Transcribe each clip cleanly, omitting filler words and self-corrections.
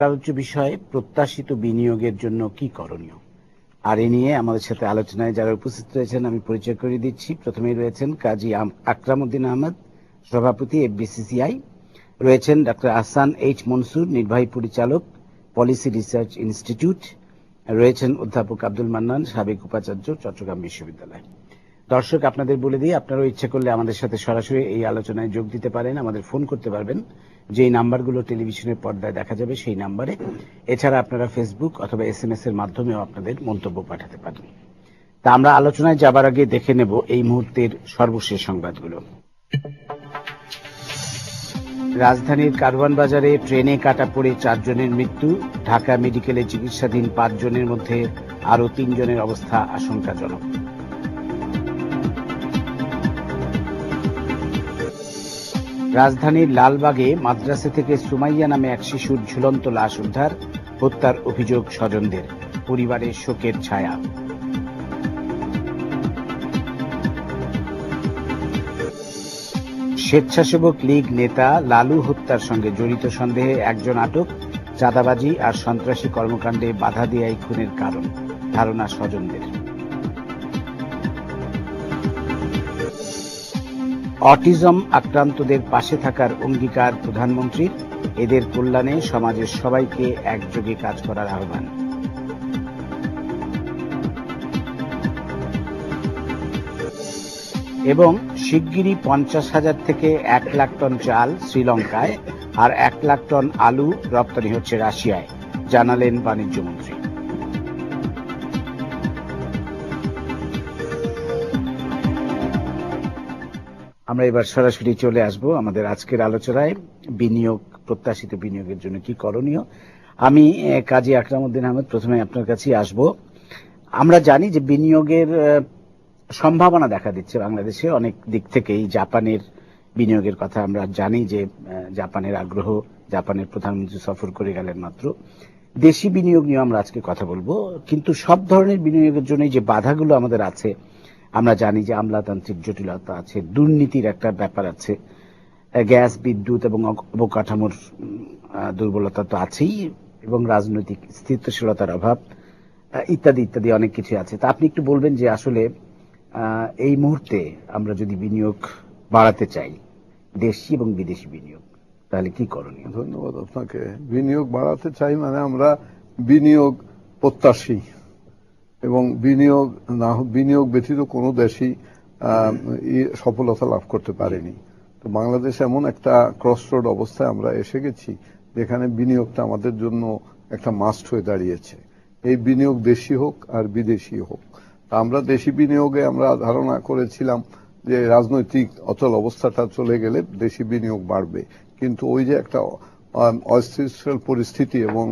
আলোচ্য বিষয় প্রত্যাশিত বিনিয়োগের জন্য কি করণীয়। আর এ নিয়ে আমাদের সাথে আলোচনায় যারা উপস্থিত রয়েছেন আমি পরিচয় করিয়ে দিচ্ছি। প্রথমেই রয়েছেন কাজী আকরাম উদ্দিন আহমদ, সভাপতি এফবিসিসিআই। রয়েছেন ডক্টর আহসান এইচ মনসুর, নির্বাহী পরিচালক, পলিসি রিসার্চ ইনস্টিটিউট। রয়েছেন অধ্যাপক আব্দুল মান্নান, সাবেক উপাচার্য, চট্টগ্রাম বিশ্ববিদ্যালয়। দর্শক, আপনাদের বলে দিই, আপনারাও ইচ্ছা করলে আমাদের সাথে সরাসরি এই আলোচনায় যোগ দিতে পারেন, আমাদের ফোন করতে পারবেন, যেই নাম্বারগুলো টেলিভিশনের পর্দায় দেখা যাবে সেই নাম্বারে। এছাড়া আপনারা ফেসবুক অথবা SMS এর মাধ্যমেও আপনাদের মন্তব্য পাঠাতে পারেন। তা আমরা আলোচনায় যাবার আগে দেখে নেব এই মুহূর্তের সর্বশেষ সংবাদগুলো। রাজধানীর কারওয়ান বাজারে ট্রেনে কাটা পড়ে 4 জনের মৃত্যু। ঢাকা মেডিকেলে চিকিৎসাধীন 5 জনের মধ্যে আরও 3 জনের অবস্থা আশঙ্কাজনক। রাজধানীর লালবাগে মাদ্রাসা থেকে সুমাইয়া নামে এক শিশুর ঝুলন্ত লাশ উদ্ধার। হত্যার অভিযোগ স্বজনদের, পরিবারের শোকের ছায়া। স্বেচ্ছাসেবক লীগ নেতা লালু হত্যার সঙ্গে জড়িত সন্দেহে একজন আটক। চাঁদাবাজি আর সন্ত্রাসী কর্মকাণ্ডে বাধা দেয়াই খুনের কারণ, ধারণা স্বজনদের। অটিজম আক্রান্তদের পাশে থাকার অঙ্গীকার প্রধানমন্ত্রীর। এদের কল্যাণে সমাজের সবাইকে একযোগে কাজ করার আহ্বান। এবং শিগগিরই 50,000 থেকে 1 লাখ টন চাল শ্রীলঙ্কায় আর 1 লাখ টন আলু রপ্তানি হচ্ছে রাশিয়ায়, জানালেন বাণিজ্যমন্ত্রী। আমরা এবার সরাসরি চলে আসব আমাদের আজকের আলোচনায়, বিনিয়োগ, প্রত্যাশিত বিনিয়োগের জন্য কি করণীয়। আমি কাজী আকরাম উদ্দিন আহমদ, প্রথমে আপনার কাছেই আসব। আমরা জানি যে বিনিয়োগের সম্ভাবনা দেখা দিচ্ছে বাংলাদেশে অনেক দিক থেকেই। জাপানের বিনিয়োগের কথা আমরা জানি যে জাপানের আগ্রহ, জাপানের প্রধানমন্ত্রী সফর করে গেলেন মাত্র। দেশি বিনিয়োগ নিয়ে আমরা আজকে কথা বলবো, কিন্তু সব ধরনের বিনিয়োগের জন্য যে বাধাগুলো আমাদের আছে, আমরা জানি যে আমলাতান্ত্রিক জটিলতা আছে, দুর্নীতির একটা ব্যাপার আছে, গ্যাস, বিদ্যুৎ এবং অবকাঠামোর দুর্বলতা তো আছেই, এবং রাজনৈতিক স্থিতিশীলতার অভাব, ইত্যাদি ইত্যাদি অনেক কিছু আছে। তা আপনি একটু বলবেন যে আসলে এই মুহূর্তে আমরা যদি বিনিয়োগ বাড়াতে চাই, দেশি এবং বিদেশি বিনিয়োগ, তাহলে কি করণীয়? ধন্যবাদ আপনাকে। বিনিয়োগ বাড়াতে চাই মানে আমরা বিনিয়োগ প্রত্যাশী, এবং বিনিয়োগ ব্যতীত কোনো দেশই সফলতা লাভ করতে পারেনি। তো বাংলাদেশ এমন একটা ক্রসরোড অবস্থায় আমরা এসে গেছি যেখানে বিনিয়োগটা আমাদের জন্য একটা মাস্ট হয়ে দাঁড়িয়েছে। এই বিনিয়োগ দেশি হোক আর বিদেশি হোক। আমরা দেশি বিনিয়োগে আমরা ধারণা করেছিলাম যে রাজনৈতিক অচল অবস্থাটা চলে গেলে দেশি বিনিয়োগ বাড়বে, কিন্তু ওই যে একটা অস্থিতিশীল পরিস্থিতি এবং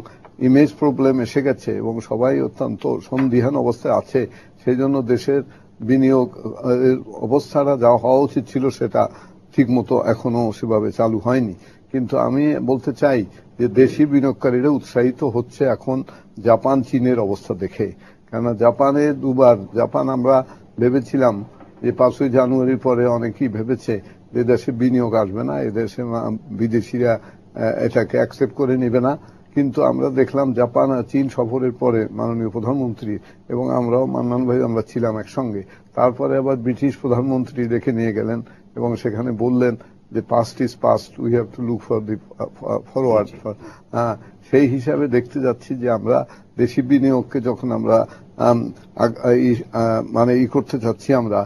ইমেজ প্রবলেম এসে গেছে এবং সবাই অত্যন্ত সন্দিহান অবস্থায় আছে, সেই জন্য দেশের বিনিয়োগ অবস্থাটা যা হওয়া উচিত ছিল সেটা ঠিক মতো এখনো সেভাবে চালু হয়নি। কিন্তু আমি বলতে চাই যে দেশি বিনিয়োগকারীরা উৎসাহিত হচ্ছে এখন জাপান, চীনের অবস্থা দেখে। কেননা জাপানে জাপান আমরা ভেবেছিলাম যে 5ই জানুয়ারির পরে অনেকেই ভেবেছে যে দেশে বিনিয়োগ আসবে না, এদেশে বিদেশিরা এটাকে অ্যাকসেপ্ট করে নেবে না। কিন্তু আমরা দেখলাম জাপান আর চীন সফরের পরে মাননীয় প্রধানমন্ত্রী এবং আমরাও, মান্নান ভাই, আমরা ছিলাম একসঙ্গে। তারপরে আবার ব্রিটিশ প্রধানমন্ত্রী দেখে নিয়ে গেলেন এবং সেখানে বললেন যে past is past, we have to look for the forward. সেই হিসাবে দেখতে যাচ্ছি যে আমরা দেশি বিনিয়োগকে যখন আমরা করতে চাচ্ছি, আমরা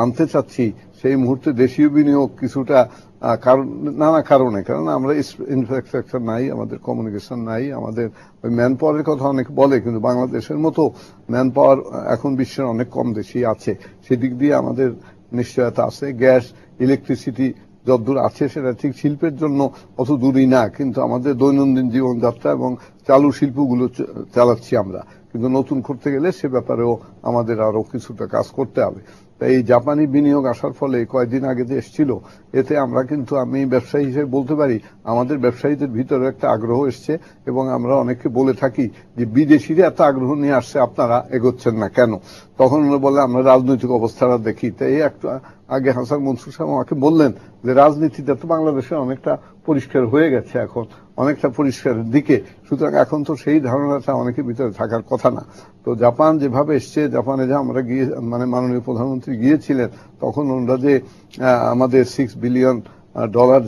আনতে চাচ্ছি, সেই মুহূর্তে দেশীয় বিনিয়োগ কিছুটা নানা কারণে, কারণ আমরা ইনফ্রাস্ট্রাকচার নাই, আমাদের কমিউনিকেশন নাই, আমাদের ওই ম্যান পাওয়ারের কথা অনেক বলে, কিন্তু বাংলাদেশের মতো ম্যান পাওয়ার এখন বিশ্বের অনেক কম দেশই আছে। সেদিক দিয়ে আমাদের নিশ্চয়তা আছে। গ্যাস, ইলেকট্রিসিটি যতদূর আছে সেটা ঠিক শিল্পের জন্য অত দূরই না, কিন্তু আমাদের দৈনন্দিন জীবনযাত্রা এবং চালু শিল্পগুলো চালাচ্ছি আমরা, কিন্তু নতুন করতে গেলে সে ব্যাপারেও আমাদের আরো কিছুটা কাজ করতে হবে। তাই এই জাপানি বিনিয়োগ আসার ফলে কয়েকদিন আগে যে এসেছিল, এতে আমরা কিন্তু, আমি ব্যবসায়ী হিসেবে বলতে পারি, আমাদের ব্যবসায়ীদের ভিতরে একটা আগ্রহ এসছে এবং আমরা অনেককে বলে থাকি যে বিদেশিরা এত আগ্রহ নিয়ে আসছে, আপনারা এগোচ্ছেন না কেন? তখন ওরা বলে আমরা রাজনৈতিক অবস্থাটা দেখি। তাই একটা আগে হাসান মনসুর সাহেব আমাকে বললেন যে রাজনীতিটা তো বাংলাদেশে অনেকটা পরিষ্কার হয়ে গেছে, এখন অনেকটা পরিষ্কারের দিকে। সুতরাং এখন তো সেই ধারণাটা অনেকের ভিতরে থাকার কথা না। তো জাপান যেভাবে এসছে, জাপানে যে আমরা গিয়ে মানে মাননীয় প্রধানমন্ত্রী গিয়েছিলেন, তখন ওনারা যে আমাদের $6 বিলিয়ন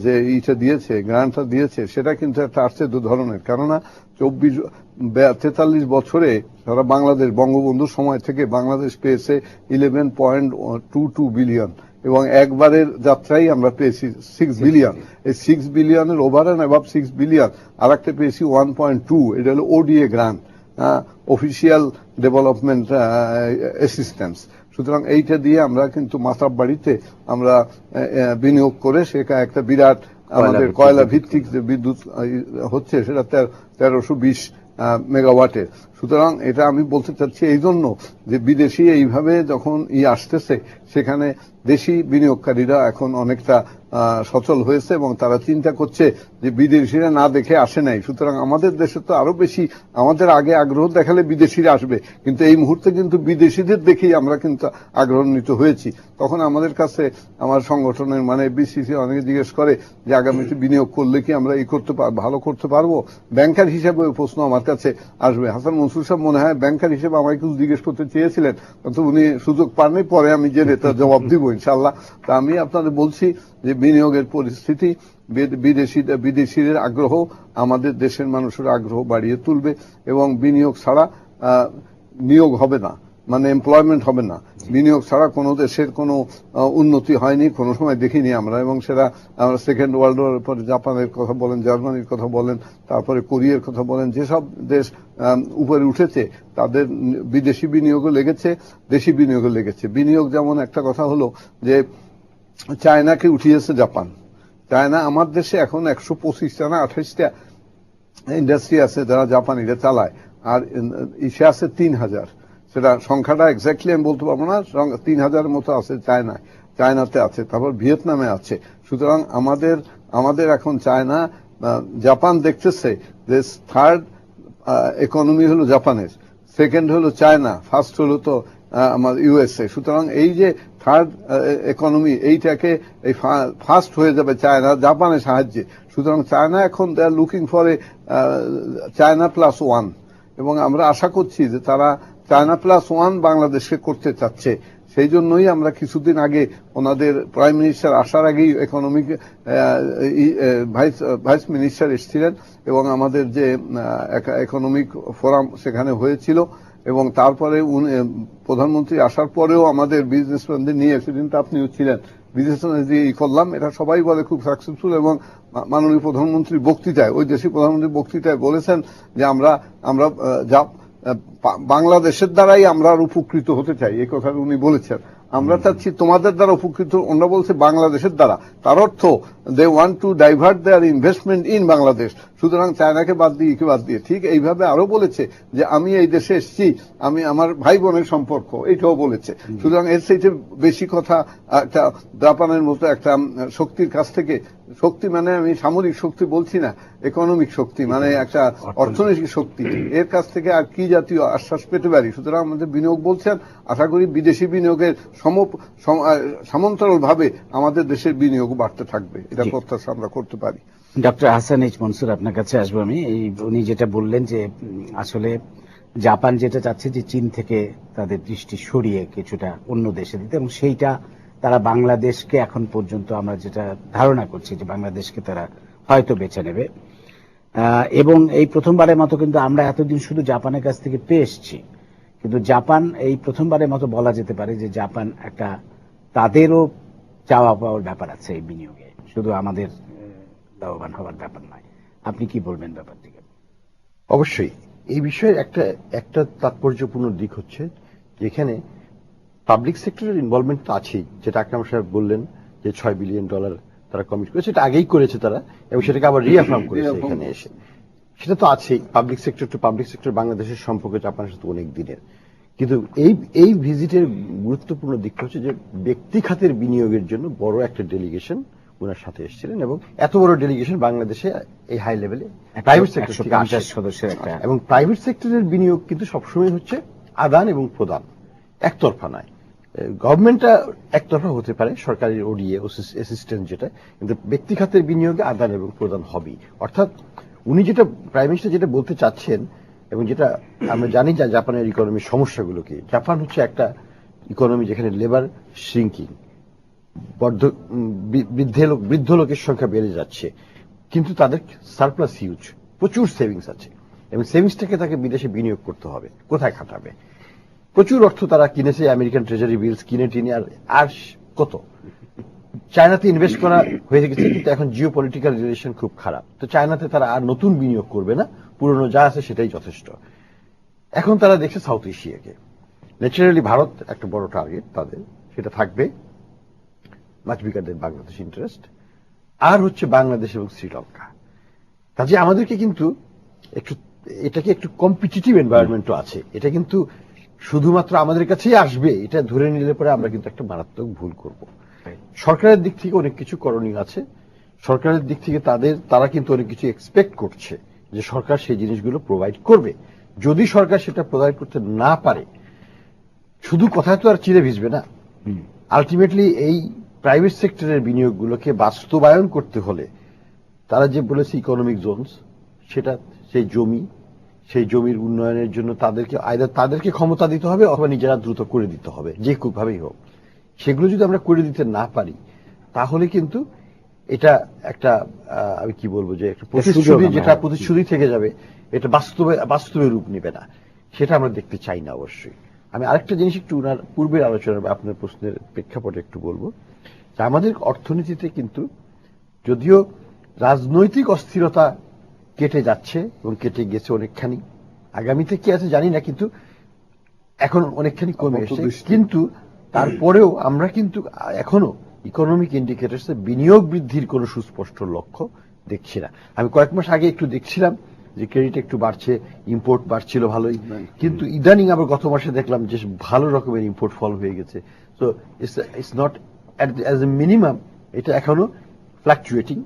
যে ইটা দিয়েছে, গ্রান্টটা দিয়েছে, সেটা কিন্তু একটা আশ্চর্য ধরনের। কেননা 43 বছরে সারা বাংলাদেশ, বঙ্গবন্ধুর সময় থেকে বাংলাদেশ পেয়েছে 11.22 বিলিয়ন, এবং একবারের যাত্রাই আমরা পেয়েছি 6 বিলিয়ন। এই 6 বিলিয়নের ওভার অ্যান্ড অ্যাবাভ 6 বিলিয়ন আর একটা পেয়েছি 1.2, এটা হলো ODA grant, official development assistance. সুতরাং এইটা দিয়ে আমরা কিন্তু মাতাব বাড়িতে আমরা বিনিয়োগ করে সেটা একটা বিরাট আমাদের কয়লা ভিত্তিক যে বিদ্যুৎ হচ্ছে, সেটা 1320 মেগাওয়াটের। সুতরাং এটা আমি বলতে চাচ্ছি এই জন্য যে বিদেশি এইভাবে যখন আসতেছে, সেখানে দেশি বিনিয়োগকারীরা এখন অনেকটা সচল হয়েছে এবং তারা চিন্তা করছে যে বিদেশিরা না দেখে আসে নাই। সুতরাং আমাদের দেশে তো আরো বেশি, আমাদের আগে আগ্রহ দেখালে বিদেশিরা আসবে, কিন্তু এই মুহূর্তে কিন্তু বিদেশিদের দেখেই আমরা কিন্তু আগ্রহান্বিত হয়েছি। তখন আমাদের কাছে আমার সংগঠনের মানে বিসিসি অনেকে জিজ্ঞেস করে যে আগামীতে বিনিয়োগ করলে কি আমরা ভালো করতে পারবো, ব্যাংকার হিসেবে প্রশ্ন আমার কাছে আসবে। হাসান মনসুর সাহেব মনে হয় ব্যাংকার হিসেবে আমাকে কিছু জিজ্ঞেস করতে চেয়েছিলেন, কিন্তু উনি সুযোগ পাননি, পরে আমি জেনে তার জবাব দিব ইনশাআল্লাহ। তা আমি আপনাদের বলছি যে বিনিয়োগের পরিস্থিতি, বিদেশিদের আগ্রহ আমাদের দেশের মানুষের আগ্রহ বাড়িয়ে তুলবে, এবং বিনিয়োগ ছাড়া নিয়োগ হবে না, মানে এমপ্লয়মেন্ট হবে না। বিনিয়োগ ছাড়া কোনো দেশের কোনো উন্নতি হয়নি, কোনো সময় দেখিনি আমরা। এবং সেটা আমরা সেকেন্ড ওয়ার্ল্ড ওয়ারের পরে জাপানের কথা বলেন, জার্মানির কথা বলেন, তারপরে কোরিয়ার কথা বলেন, যেসব দেশ উপরে উঠেছে তাদের বিদেশি বিনিয়োগও লেগেছে, দেশি বিনিয়োগও লেগেছে। বিনিয়োগ যেমন একটা কথা হলো যে চায়নাকে উঠিয়েছে জাপান। চায়না আমার দেশে এখন 125টা না 28টা ইন্ডাস্ট্রি আছে যারা জাপানিরা চালায়, আর ইসে আছে 3000। সেটা সংখ্যাটা এক্স্যাক্টলি আমি বলতে পারবো না, 3000 মতো আছে চায়নাতে আছে, তারপর ভিয়েতনামে আছে। সুতরাং আমাদের এখন চায়না, জাপান দেখতেছে যে থার্ড ইকোনমি হলো জাপানের, সেকেন্ড হলো চায়না, ফার্স্ট হলো তো আমার ইউএসএ। সুতরাং এই যে থার্ড ইকোনমি, এইটাকে এই ফার্স্ট হয়ে যাবে চায়না জাপানের সাহায্যে। সুতরাং চায়না এখন they are looking for a China +1, এবং আমরা আশা করছি যে তারা চায়না +1 বাংলাদেশকে করতে চাচ্ছে। সেই জন্যই আমরা কিছুদিন আগে ওনাদের প্রাইম মিনিস্টার আসার আগেই ইকোনমিক ভাইস মিনিস্টার এসেছিলেন, এবং আমাদের যে ইকোনমিক ফোরাম সেখানে হয়েছিল, এবং তারপরে প্রধানমন্ত্রী আসার পরেও আমাদের বিজনেসম্যানদের নিয়ে, সেদিন তো আপনিও ছিলেন, বিজনেসম্যান দিয়ে করলাম। এটা সবাই বলে খুব সাকসেসফুল, এবং মাননীয় প্রধানমন্ত্রীর বক্তৃতায়, ওই দেশি প্রধানমন্ত্রীর বক্তৃতায় বলেছেন যে আমরা বাংলাদেশের দ্বারাই আমরা উপকৃত হতে চাই, এই কথা উনি বলেছেন। আমরা চাচ্ছি তোমাদের দ্বারা উপকৃত, ওনারা বলছে বাংলাদেশের দ্বারা, তার অর্থ they want to divert their investment in Bangladesh. সুতরাং চায়নাকে বাদ দিয়ে একে বাদ দিয়ে, ঠিক এইভাবে আরো বলেছে যে আমি এই দেশে এসেছি, আমি আমার ভাই বোনের সম্পর্ক, এইটাও বলেছে। সুতরাং এর চাইতে বেশি কথা একটা জাপানের মতো একটা শক্তির কাছ থেকে, শক্তি মানে আমি সামরিক শক্তি বলছি না, ইকোনমিক শক্তি মানে একটা অর্থনৈতিক শক্তি, এর কাছ থেকে আর কি জাতীয় আশ্বাস পেতে পারি। সুতরাং আমাদের বিনিয়োগ বলছেন, আশা করি বিদেশি বিনিয়োগের সমান্তরাল ভাবে আমাদের দেশের বিনিয়োগ বাড়তে থাকবে, এটা প্রত্যাশা আমরা করতে পারি। ডক্টর হাসান এইচ মনসুর, আপনার কাছে আসবো আমি। উনি যেটা বললেন যে আসলে জাপান যেটা চাচ্ছে যে চীন থেকে তাদের দৃষ্টি সরিয়ে কিছুটা অন্য দেশে দিতে, এবং সেইটা তারা বাংলাদেশকে এখন পর্যন্ত আমরা যেটা ধারণা করছি যে বাংলাদেশকে তারা হয়তো বেছে নেবে। এবং এই প্রথমবারের মতো কিন্তু আমরা এতদিন শুধু জাপানের কাছ থেকে পেয়ে এসছি, কিন্তু জাপান এই প্রথমবারের মতো বলা যেতে পারে যে জাপান একটা, তাদেরও চাওয়া পাওয়ার ব্যাপার আছে এই বিনিয়োগে, শুধু আমাদের লাভবান হওয়ার ব্যাপার নয়। আপনি কি বলবেন ব্যাপারটিকে? অবশ্যই এই বিষয়ে একটা তাৎপর্যপূর্ণ দিক হচ্ছে যেখানে পাবলিক সেক্টরের ইনভলভমেন্ট তো আছেই, যেটা আকরাম সাহেব বললেন যে $6 বিলিয়ন তারা কমিট করেছে, এটা আগেই করেছে তারা, এবং সেটাকে আবার রিঅ্যাফার্ম করেছে এখানে এসে, সেটা তো আছেই। Public sector to public sector বাংলাদেশের সম্পর্ক জাপানের সাথে অনেক দিনের, কিন্তু এই ভিজিটের গুরুত্বপূর্ণ দিকটা হচ্ছে যে ব্যক্তি খাতের বিনিয়োগের জন্য বড় একটা ডেলিগেশন ওনার সাথে এসেছিলেন, এবং এত বড় ডেলিগেশন বাংলাদেশে এই হাই লেভেলে প্রাইভেট সেক্টর থেকে আসে, সদস্যের একটা, এবং প্রাইভেট সেক্টরের বিনিয়োগ কিন্তু সবসময় হচ্ছে আদান এবং প্রদান, একতরফা নয়। গভর্নমেন্টটা একতরফা হতে পারে, সরকারি ওডিএ অ্যাসিস্ট্যান্ট যেটা, কিন্তু ব্যক্তি খাতের বিনিয়োগে আদান এবং প্রদান হবেই। অর্থাৎ উনি যেটা প্রাইম মিনিস্টার যেটা বলতে চাচ্ছেন এবং যেটা আমরা জানি যে জাপানের ইকোনমির সমস্যাগুলো কি, জাপান হচ্ছে একটা ইকোনমি যেখানে লেবার শ্রিঙ্কিং, বৃদ্ধ লোকের সংখ্যা বেড়ে যাচ্ছে, কিন্তু তাদের সারপ্লাস হিউজ, প্রচুর সেভিংস আছে এবং সেভিংসটাকে তাকে বিদেশে বিনিয়োগ করতে হবে। কোথায় খাটাবে? প্রচুর অর্থ তারা কিনেছে, আমেরিকান ট্রেজারি বিলস কিনে টিনে, আর কত চায়নাতে ইনভেস্ট করা হয়ে গেছে, কিন্তু এখন জিও পলিটিক্যাল রিলেশন খুব খারাপ, তো চায়নাতে তারা আর নতুন বিনিয়োগ করবে না, পুরনো যা আছে সেটাই যথেষ্ট। এখন তারা দেখছে সাউথ এশিয়াকে। ন্যাচারালি ভারত একটা বড় টার্গেট তাদের, সেটা থাকবে, much bigger than Bangladesh interest, আর হচ্ছে বাংলাদেশ এবং শ্রীলঙ্কা। কাজে আমাদেরকে কিন্তু এটাকে একটু কম্পিটিটিভ এনভায়রনমেন্টও আছে, এটা কিন্তু শুধুমাত্র আমাদের কাছেই আসবে এটা ধরে নিলে পরে আমরা কিন্তু একটা মারাত্মক ভুল করব। সরকারের দিক থেকে অনেক কিছু করণীয় আছে, সরকারের দিক থেকে তারা কিন্তু অনেক কিছু এক্সপেক্ট করছে যে সরকার সেই জিনিসগুলো প্রোভাইড করবে। যদি সরকার সেটা প্রোভাইড করতে না পারে, শুধু কথায় তো আর চিড়ে ভিজবে না। আলটিমেটলি এই প্রাইভেট সেক্টরের বিনিয়োগগুলোকে বাস্তবায়ন করতে হলে তারা যে বলেছে ইকোনমিক জোনস, সেটা সেই জমির উন্নয়নের জন্য তাদেরকে ক্ষমতা দিতে হবে অথবা নিজেরা দ্রুত করে দিতে হবে, যে ভাবেই হোক। সেগুলো যদি আমরা করে দিতে না পারি, তাহলে কিন্তু এটা একটা আমি কি বলবো যে একটা প্রতিশ্রুতি থেকে যাবে, এটা বাস্তবে রূপ নেবে না, সেটা আমরা দেখতে চাই না অবশ্যই। আমি আরেকটা জিনিস একটু ওনার পূর্বের আলোচনা বা আপনার প্রশ্নের প্রেক্ষাপটে একটু বলবো যে আমাদের অর্থনীতিতে কিন্তু যদিও রাজনৈতিক অস্থিরতা কেটে যাচ্ছে এবং কেটে গেছে অনেকখানি, আগামীতে কি আছে জানি না, কিন্তু এখন অনেকখানি কমে এসেছে, কিন্তু তারপরেও আমরা কিন্তু এখনো ইকোনমিক ইন্ডিকেটরস এ বিনিয়োগ বৃদ্ধির কোনো সুস্পষ্ট লক্ষ্য দেখছি না। আমি কয়েক মাস আগে একটু দেখছিলাম যে ক্রেডিট একটু বাড়ছে, ইম্পোর্ট বাড়ছিল ভালোই, কিন্তু ইদানিং আবার গত মাসে দেখলাম যে ভালো রকমের ইম্পোর্ট ফল হয়ে গেছে। So it's not as a minimum, এটা এখনো fluctuating,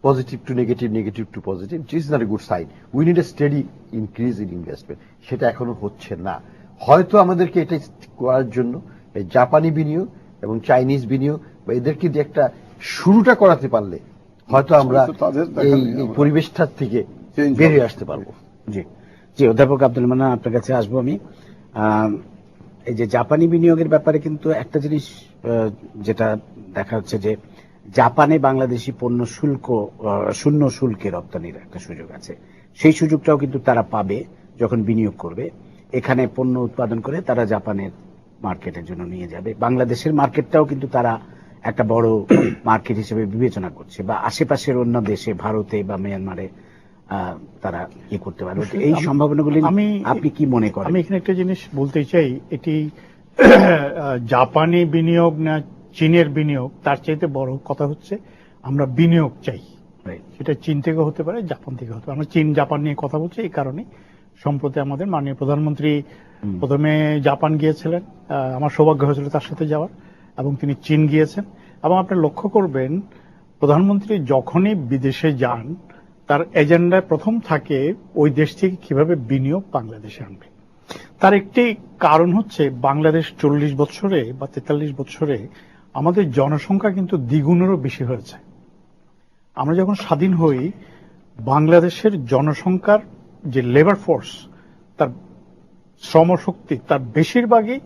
positive to negative, negative to positive, which is not a good sign. We need a steady increase in investment. সেটা এখনো হচ্ছে না। হয়তো আমাদেরকে এটা করার জন্য এই জাপানি বিনিয়োগ এবং চাইনিজ বিনিয়োগ বা এদেরকে যে একটা শুরুটা করাতে পারলে হয়তো আমরা এই পরিবেশটার থেকে বেরিয়ে আসতে পারবো। জি জি, অধ্যাপক আব্দুল মান্নান, আপনার কাছে আসবো আমি। এই যে জাপানি বিনিয়োগের ব্যাপারে কিন্তু একটা জিনিস যেটা দেখা হচ্ছে যে জাপানে বাংলাদেশি পণ্য শূন্য শুল্কে রপ্তানির একটা সুযোগ আছে, সেই সুযোগটাও কিন্তু তারা পাবে যখন বিনিয়োগ করবে। এখানে পণ্য উৎপাদন করে তারা জাপানের মার্কেটের জন্য নিয়ে যাবে। বাংলাদেশের মার্কেটটাও কিন্তু তারা একটা বড় মার্কেট হিসেবে বিবেচনা করছে, বা আশেপাশের অন্য দেশে, ভারতে বা মিয়ানমারে তারা ইয়ে করতে পারবে। এই সম্ভাবনাগুলি আপনি কি মনে করেন? আমি এখানে একটা জিনিস বলতে চাই, এটি জাপানি বিনিয়োগ না চীনের বিনিয়োগ, তার চাইতে বড় কথা হচ্ছে আমরা বিনিয়োগ চাই। সেটা চীন থেকে হতে পারে, জাপান থেকে হতে পারে। আমরা চীন জাপান নিয়ে কথা বলছি এই কারণে, সম্প্রতি আমাদের মাননীয় প্রধানমন্ত্রী প্রথমে জাপান গিয়েছিলেন, আমার সৌভাগ্য হয়েছিল তার সাথে যাওয়ার, এবং তিনি চীন গিয়েছেন। এবং আপনি লক্ষ্য করবেন প্রধানমন্ত্রী যখনই বিদেশে যান তার এজেন্ডায় প্রথম থাকে ওই দেশ থেকে কিভাবে বিনিয়োগ বাংলাদেশে আনবে। তার একটি কারণ হচ্ছে বাংলাদেশ 40 বছরে বা 43 বছরে আমাদের জনসংখ্যা কিন্তু দ্বিগুণেরও বেশি হয়েছে। আমরা যখন স্বাধীন হই, বাংলাদেশের জনসংখ্যার যে লেবার ফোর্স, তার শ্রমশক্তি, তার বেশিরভাগই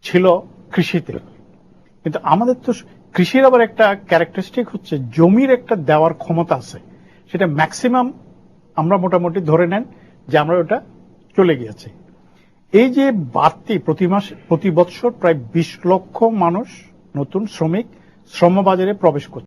ছিল কৃষিতে। কিন্তু আমাদের তো কৃষির আবার একটা ক্যারেক্টারিস্টিক হচ্ছে জমির একটা দেওয়ার ক্ষমতা আছে, সেটা ম্যাক্সিমাম আমরা মোটামুটি ধরে নেন যে আমরা ওটা চলে গিয়েছে। এই যে বাড়তি প্রতি বছর প্রায় 20 লক্ষ মানুষ নতুন শ্রমিক শ্রমবাজারে প্রবেশ করছে।